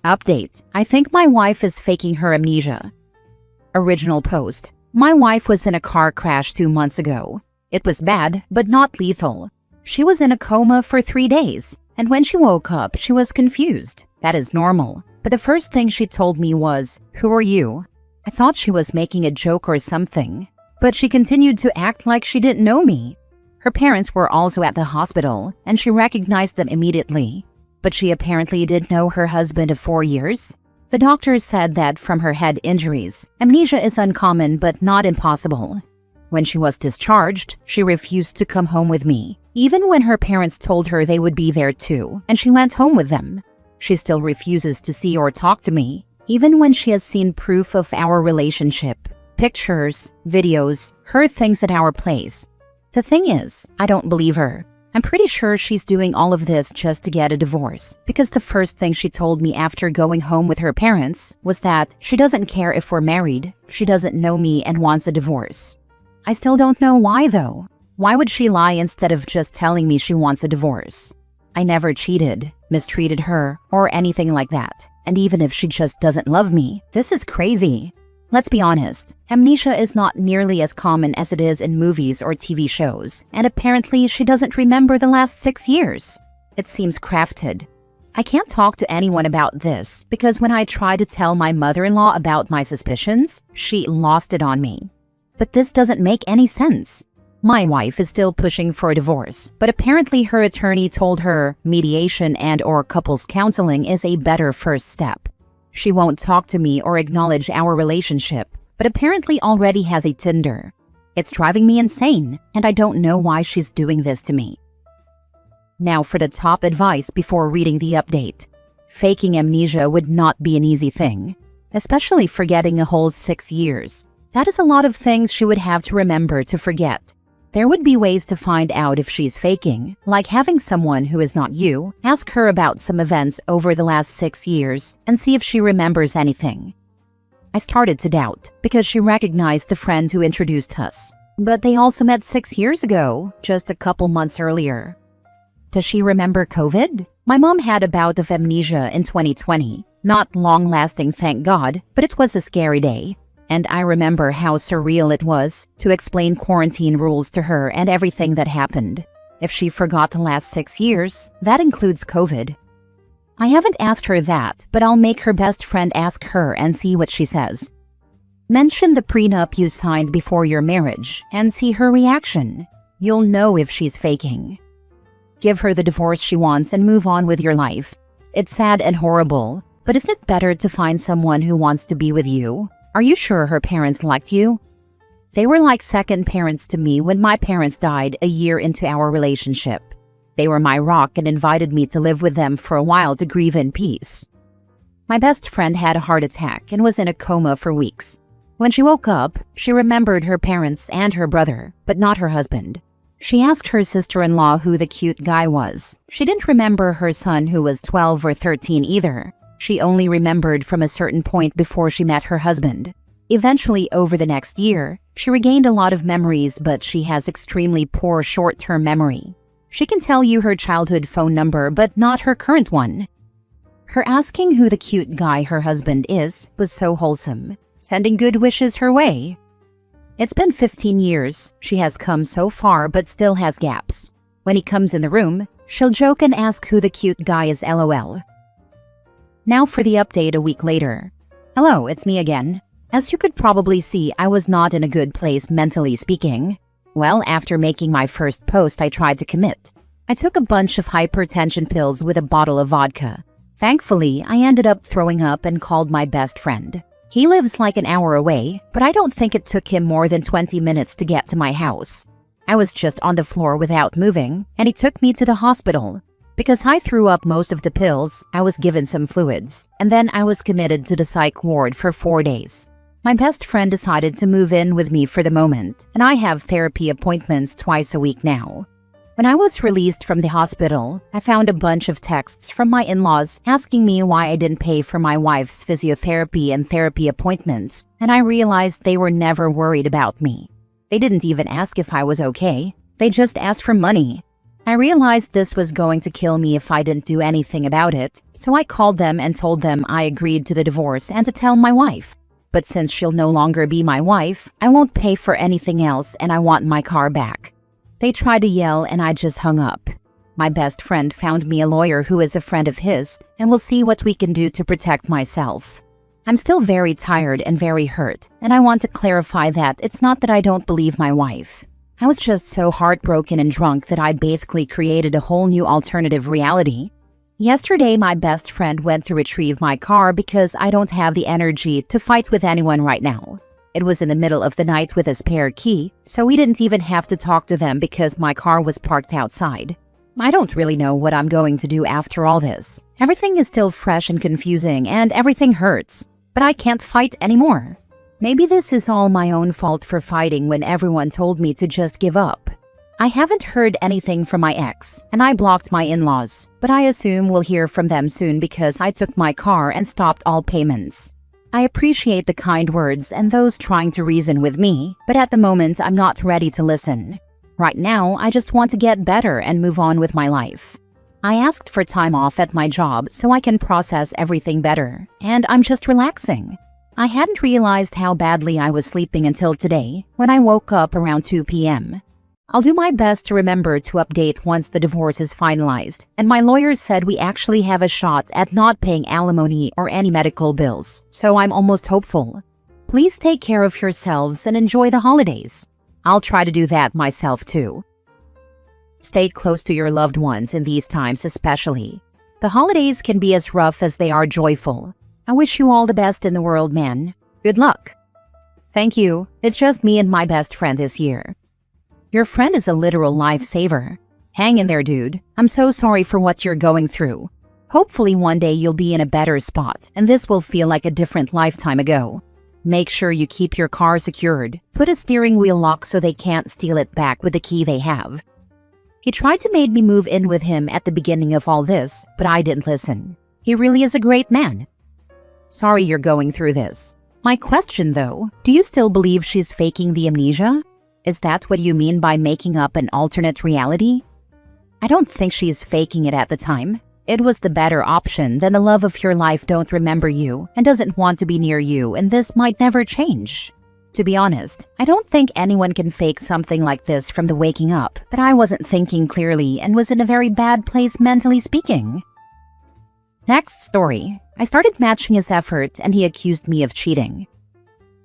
Update. I think my wife is faking her amnesia. Original post. My wife was in a car crash 2 months ago. It was bad, but not lethal. She was in a coma for 3 days, and when she woke up, she was confused. That is normal. But the first thing she told me was, "Who are you?" I thought she was making a joke or something, but she continued to act like she didn't know me. Her parents were also at the hospital, and she recognized them immediately. But she apparently did know her husband of 4 years. The doctors said that from her head injuries, amnesia is uncommon but not impossible. When she was discharged, she refused to come home with me, even when her parents told her they would be there too, and she went home with them. She still refuses to see or talk to me, even when she has seen proof of our relationship, pictures, videos, heard things at our place. The thing is, I don't believe her. I'm pretty sure she's doing all of this just to get a divorce, because the first thing she told me after going home with her parents was that she doesn't care if we're married, she doesn't know me and wants a divorce. I still don't know why though. Why would she lie instead of just telling me she wants a divorce? I never cheated, mistreated her, or anything like that. And even if she just doesn't love me, this is crazy. Let's be honest, amnesia is not nearly as common as it is in movies or TV shows, and apparently she doesn't remember the last 6 years. It seems crafted. I can't talk to anyone about this because when I tried to tell my mother-in-law about my suspicions, she lost it on me. But this doesn't make any sense. My wife is still pushing for a divorce, but apparently her attorney told her mediation and/or couples counseling is a better first step. She won't talk to me or acknowledge our relationship, but apparently already has a Tinder. It's driving me insane, and I don't know why she's doing this to me. Now for the top advice before reading the update. Faking amnesia would not be an easy thing, especially forgetting a whole 6 years. That is a lot of things she would have to remember to forget. There would be ways to find out if she's faking, like having someone who is not you ask her about some events over the last 6 years and see if she remembers anything. I started to doubt because she recognized the friend who introduced us, but they also met 6 years ago, just a couple months earlier. Does she remember COVID? My mom had a bout of amnesia in 2020. Not long-lasting, thank God, but it was a scary day. And I remember how surreal it was to explain quarantine rules to her and everything that happened. If she forgot the last 6 years, that includes COVID. I haven't asked her that, but I'll make her best friend ask her and see what she says. Mention the prenup you signed before your marriage and see her reaction. You'll know if she's faking. Give her the divorce she wants and move on with your life. It's sad and horrible, but isn't it better to find someone who wants to be with you? Are you sure her parents liked you? They were like second parents to me when my parents died a year into our relationship. They were my rock and invited me to live with them for a while to grieve in peace. My best friend had a heart attack and was in a coma for weeks. When she woke up, she remembered her parents and her brother, but not her husband. She asked her sister-in-law who the cute guy was. She didn't remember her son who was 12 or 13 either. She only remembered from a certain point before she met her husband. Eventually, over the next year, she regained a lot of memories, but she has extremely poor short-term memory. She can tell you her childhood phone number, but not her current one. Her asking who the cute guy her husband is was so wholesome, sending good wishes her way. It's been 15 years. She has come so far, but still has gaps. When he comes in the room, she'll joke and ask who the cute guy is, LOL. Now for the update a week later. Hello, it's me again. As you could probably see, I was not in a good place mentally speaking. Well, after making my first post, I tried to commit. I took a bunch of hypertension pills with a bottle of vodka. Thankfully, I ended up throwing up and called my best friend. He lives like an hour away, but I don't think it took him more than 20 minutes to get to my house. I was just on the floor without moving, and he took me to the hospital. Because I threw up most of the pills, I was given some fluids, and then I was committed to the psych ward for 4 days. My best friend decided to move in with me for the moment, and I have therapy appointments twice a week now. When I was released from the hospital, I found a bunch of texts from my in-laws asking me why I didn't pay for my wife's physiotherapy and therapy appointments, and I realized they were never worried about me. They didn't even ask if I was okay. They just asked for money. I realized this was going to kill me if I didn't do anything about it, so I called them and told them I agreed to the divorce and to tell my wife. But since she'll no longer be my wife, I won't pay for anything else and I want my car back. They tried to yell and I just hung up. My best friend found me a lawyer who is a friend of his, and we'll see what we can do to protect myself. I'm still very tired and very hurt, and I want to clarify that it's not that I don't believe my wife. I was just so heartbroken and drunk that I basically created a whole new alternative reality. Yesterday, my best friend went to retrieve my car because I don't have the energy to fight with anyone right now. It was in the middle of the night with a spare key, so we didn't even have to talk to them because my car was parked outside. I don't really know what I'm going to do after all this. Everything is still fresh and confusing, and everything hurts. But I can't fight anymore. Maybe this is all my own fault for fighting when everyone told me to just give up. I haven't heard anything from my ex, and I blocked my in-laws, but I assume we'll hear from them soon because I took my car and stopped all payments. I appreciate the kind words and those trying to reason with me, but at the moment I'm not ready to listen. Right now, I just want to get better and move on with my life. I asked for time off at my job so I can process everything better, and I'm just relaxing. I hadn't realized how badly I was sleeping until today, when I woke up around 2 p.m. I'll do my best to remember to update once the divorce is finalized, and my lawyer said we actually have a shot at not paying alimony or any medical bills, so I'm almost hopeful. Please take care of yourselves and enjoy the holidays. I'll try to do that myself too. Stay close to your loved ones in these times especially. The holidays can be as rough as they are joyful. I wish you all the best in the world, man. Good luck. Thank you. It's just me and my best friend this year. Your friend is a literal lifesaver. Hang in there, dude. I'm so sorry for what you're going through. Hopefully one day you'll be in a better spot, and this will feel like a different lifetime ago. Make sure you keep your car secured. Put a steering wheel lock so they can't steal it back with the key they have. He tried to make me move in with him at the beginning of all this, but I didn't listen. He really is a great man. Sorry you're going through this. My question though, do you still believe she's faking the amnesia? Is that what you mean by making up an alternate reality? I don't think she's faking it at the time. It was the better option than the love of your life don't remember you and doesn't want to be near you, and this might never change. To be honest, I don't think anyone can fake something like this from the waking up, but I wasn't thinking clearly and was in a very bad place mentally speaking. Next story. I started matching his effort and he accused me of cheating.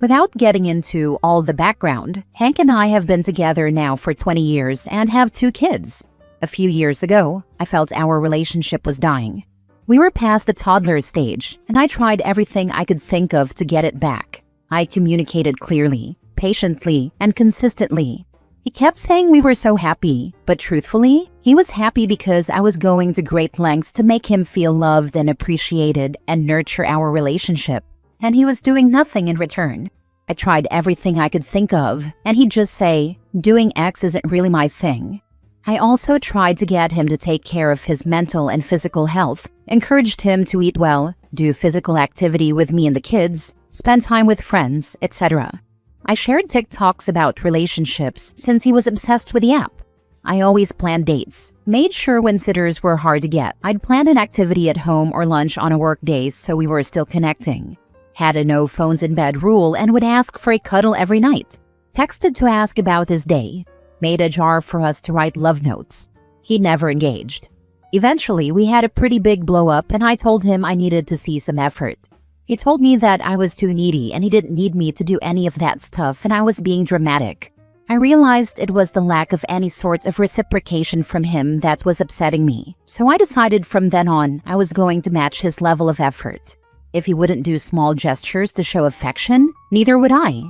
Without getting into all the background, Hank and I have been together now for 20 years and have 2 kids. A few years ago, I felt our relationship was dying. We were past the toddler stage, and I tried everything I could think of to get it back. I communicated clearly, patiently, and consistently. He kept saying we were so happy, but truthfully, he was happy because I was going to great lengths to make him feel loved and appreciated and nurture our relationship, and he was doing nothing in return. I tried everything I could think of, and he'd just say, doing X isn't really my thing. I also tried to get him to take care of his mental and physical health, encouraged him to eat well, do physical activity with me and the kids, spend time with friends, etc. I shared TikToks about relationships since he was obsessed with the app. I always planned dates, made sure when sitters were hard to get, I'd plan an activity at home or lunch on a work day so we were still connecting. Had a no phones in bed rule and would ask for a cuddle every night. Texted to ask about his day. Made a jar for us to write love notes. He never engaged. Eventually, we had a pretty big blow up and I told him I needed to see some effort. He told me that I was too needy and he didn't need me to do any of that stuff and I was being dramatic. I realized it was the lack of any sort of reciprocation from him that was upsetting me, so I decided from then on I was going to match his level of effort. If he wouldn't do small gestures to show affection, neither would I.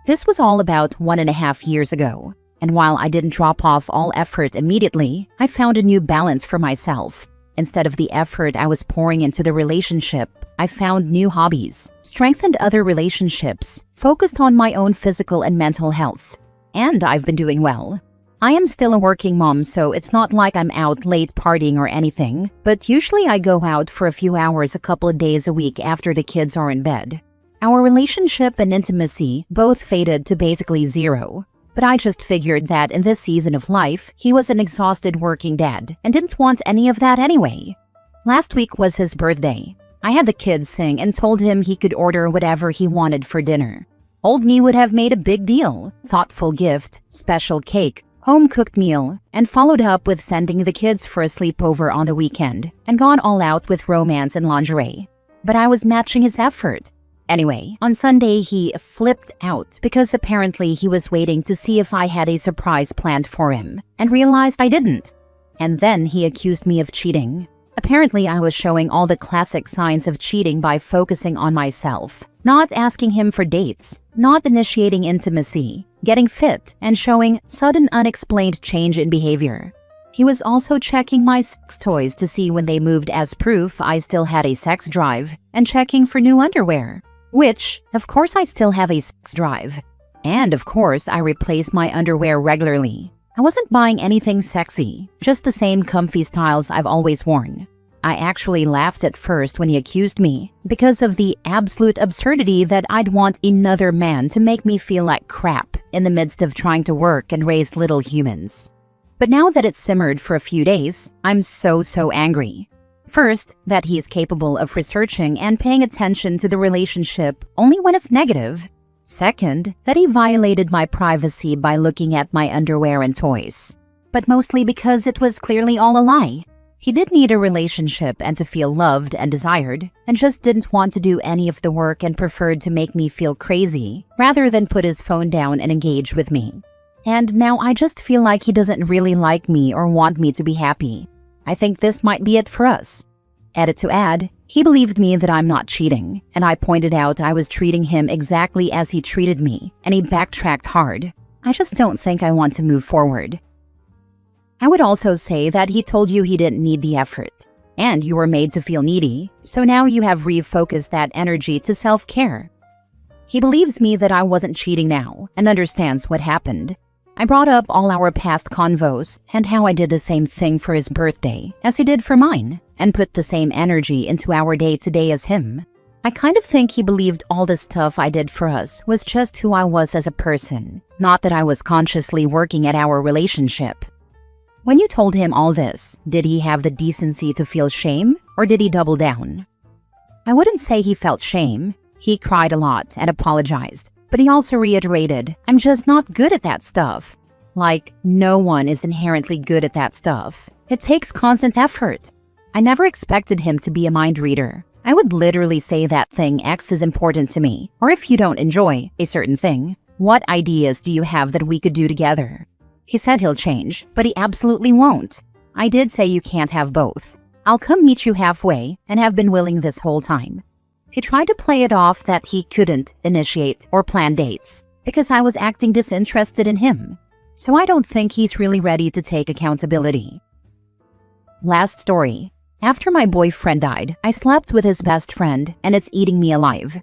This was all about 1.5 years ago, and while I didn't drop off all effort immediately, I found a new balance for myself. Instead of the effort I was pouring into the relationship, I found new hobbies, strengthened other relationships, focused on my own physical and mental health. And I've been doing well. I am still a working mom, so it's not like I'm out late partying or anything, but usually I go out for a few hours a couple of days a week after the kids are in bed. Our relationship and intimacy both faded to basically zero. But I just figured that in this season of life, he was an exhausted working dad and didn't want any of that anyway. Last week was his birthday. I had the kids sing and told him he could order whatever he wanted for dinner. Old me would have made a big deal, thoughtful gift, special cake, home-cooked meal, and followed up with sending the kids for a sleepover on the weekend and gone all out with romance and lingerie. But I was matching his effort. Anyway, on Sunday he flipped out because apparently he was waiting to see if I had a surprise planned for him and realized I didn't. And then he accused me of cheating. Apparently I was showing all the classic signs of cheating by focusing on myself, not asking him for dates, not initiating intimacy, getting fit, and showing sudden unexplained change in behavior. He was also checking my sex toys to see when they moved as proof I still had a sex drive, and checking for new underwear. Which, of course I still have a sex drive. And of course I replace my underwear regularly. I wasn't buying anything sexy, just the same comfy styles I've always worn. I actually laughed at first when he accused me because of the absolute absurdity that I'd want another man to make me feel like crap in the midst of trying to work and raise little humans. But now that it's simmered for a few days, I'm so angry. First, that he is capable of researching and paying attention to the relationship only when it's negative. Second, that he violated my privacy by looking at my underwear and toys. But mostly because it was clearly all a lie. He did need a relationship and to feel loved and desired, and just didn't want to do any of the work and preferred to make me feel crazy, rather than put his phone down and engage with me. And now I just feel like he doesn't really like me or want me to be happy. I think this might be it for us. Edit to add, he believed me that I'm not cheating, and I pointed out I was treating him exactly as he treated me, and he backtracked hard. I just don't think I want to move forward. I would also say that he told you he didn't need the effort, and you were made to feel needy, so now you have refocused that energy to self-care. He believes me that I wasn't cheating now, and understands what happened. I brought up all our past convos and how I did the same thing for his birthday as he did for mine, and put the same energy into our day-to-day as him. I kind of think he believed all the stuff I did for us was just who I was as a person, not that I was consciously working at our relationship. When you told him all this, did he have the decency to feel shame, or did he double down? I wouldn't say he felt shame. He cried a lot and apologized. But he also reiterated, I'm just not good at that stuff. Like, no one is inherently good at that stuff. It takes constant effort. I never expected him to be a mind reader. I would literally say that thing X is important to me, or if you don't enjoy a certain thing, what ideas do you have that we could do together? He said he'll change, but he absolutely won't. I did say you can't have both. I'll come meet you halfway, and have been willing this whole time. He tried to play it off that he couldn't initiate or plan dates because I was acting disinterested in him. So I don't think he's really ready to take accountability. Last story. After my boyfriend died, I slept with his best friend, and it's eating me alive.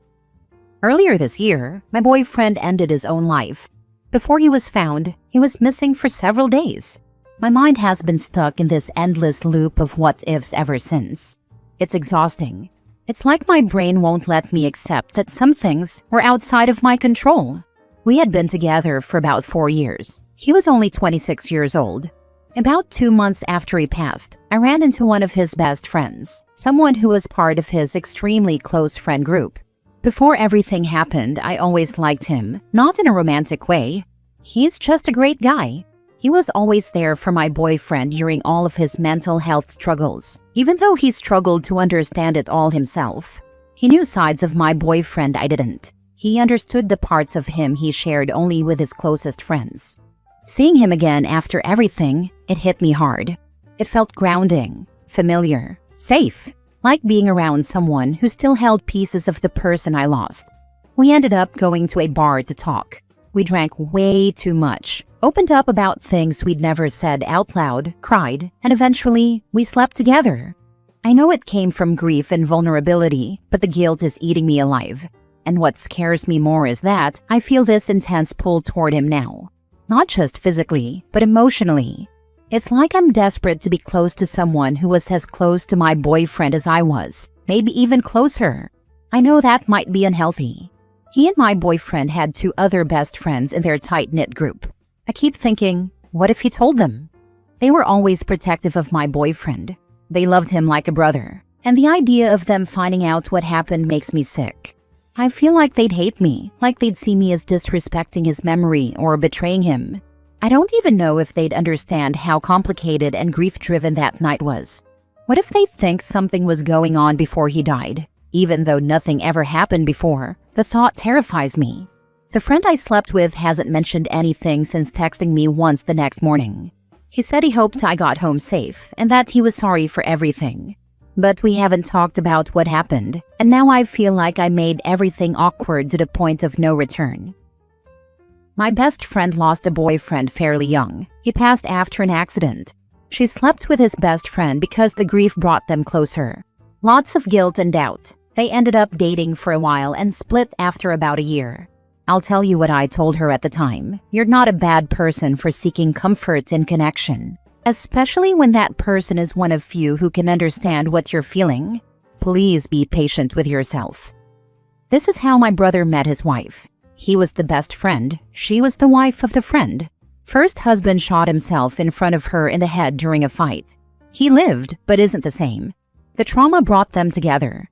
Earlier this year, my boyfriend ended his own life. Before he was found, he was missing for several days. My mind has been stuck in this endless loop of what-ifs ever since. It's exhausting. It's like my brain won't let me accept that some things were outside of my control. We had been together for about 4 years. He was only 26 years old. About 2 months after he passed, I ran into one of his best friends, someone who was part of his extremely close friend group. Before everything happened, I always liked him, not in a romantic way. He's just a great guy. He was always there for my boyfriend during all of his mental health struggles, even though he struggled to understand it all himself. He knew sides of my boyfriend I didn't. He understood the parts of him he shared only with his closest friends. Seeing him again after everything, it hit me hard. It felt grounding, familiar, safe, like being around someone who still held pieces of the person I lost. We ended up going to a bar to talk. We drank way too much, opened up about things we'd never said out loud, cried, and eventually, we slept together. I know it came from grief and vulnerability, but the guilt is eating me alive. And what scares me more is that I feel this intense pull toward him now. Not just physically, but emotionally. It's like I'm desperate to be close to someone who was as close to my boyfriend as I was, maybe even closer. I know that might be unhealthy. He and my boyfriend had 2 other best friends in their tight-knit group. I keep thinking, what if he told them? They were always protective of my boyfriend. They loved him like a brother. And the idea of them finding out what happened makes me sick. I feel like they'd hate me, like they'd see me as disrespecting his memory or betraying him. I don't even know if they'd understand how complicated and grief-driven that night was. What if they think something was going on before he died? Even though nothing ever happened before, the thought terrifies me. The friend I slept with hasn't mentioned anything since texting me once the next morning. He said he hoped I got home safe and that he was sorry for everything. But we haven't talked about what happened, and now I feel like I made everything awkward to the point of no return. My best friend lost a boyfriend fairly young. He passed after an accident. She slept with his best friend because the grief brought them closer. Lots of guilt and doubt. They ended up dating for a while and split after about a year. I'll tell you what I told her at the time. You're not a bad person for seeking comfort in connection, especially when that person is one of few who can understand what you're feeling. Please be patient with yourself. This is how my brother met his wife. He was the best friend. She was the wife of the friend. First husband shot himself in front of her in the head during a fight. He lived, but isn't the same. The trauma brought them together.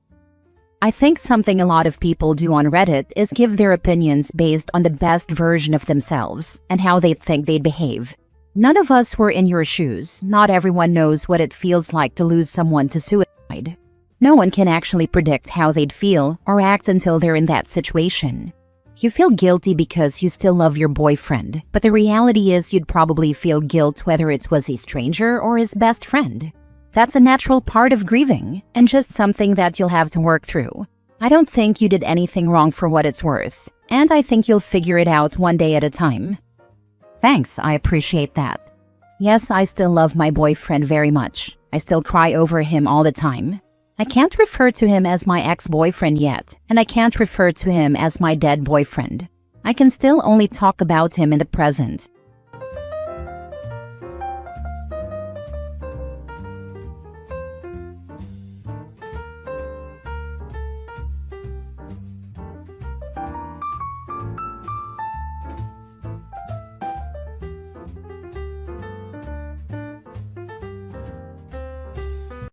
I think something a lot of people do on Reddit is give their opinions based on the best version of themselves and how they think they'd behave. None of us were in your shoes. Not everyone knows what it feels like to lose someone to suicide. No one can actually predict how they'd feel or act until they're in that situation. You feel guilty because you still love your boyfriend, but the reality is you'd probably feel guilt whether it was a stranger or his best friend. That's a natural part of grieving, and just something that you'll have to work through. I don't think you did anything wrong for what it's worth, and I think you'll figure it out one day at a time. Thanks, I appreciate that. Yes, I still love my boyfriend very much. I still cry over him all the time. I can't refer to him as my ex-boyfriend yet, and I can't refer to him as my dead boyfriend. I can still only talk about him in the present.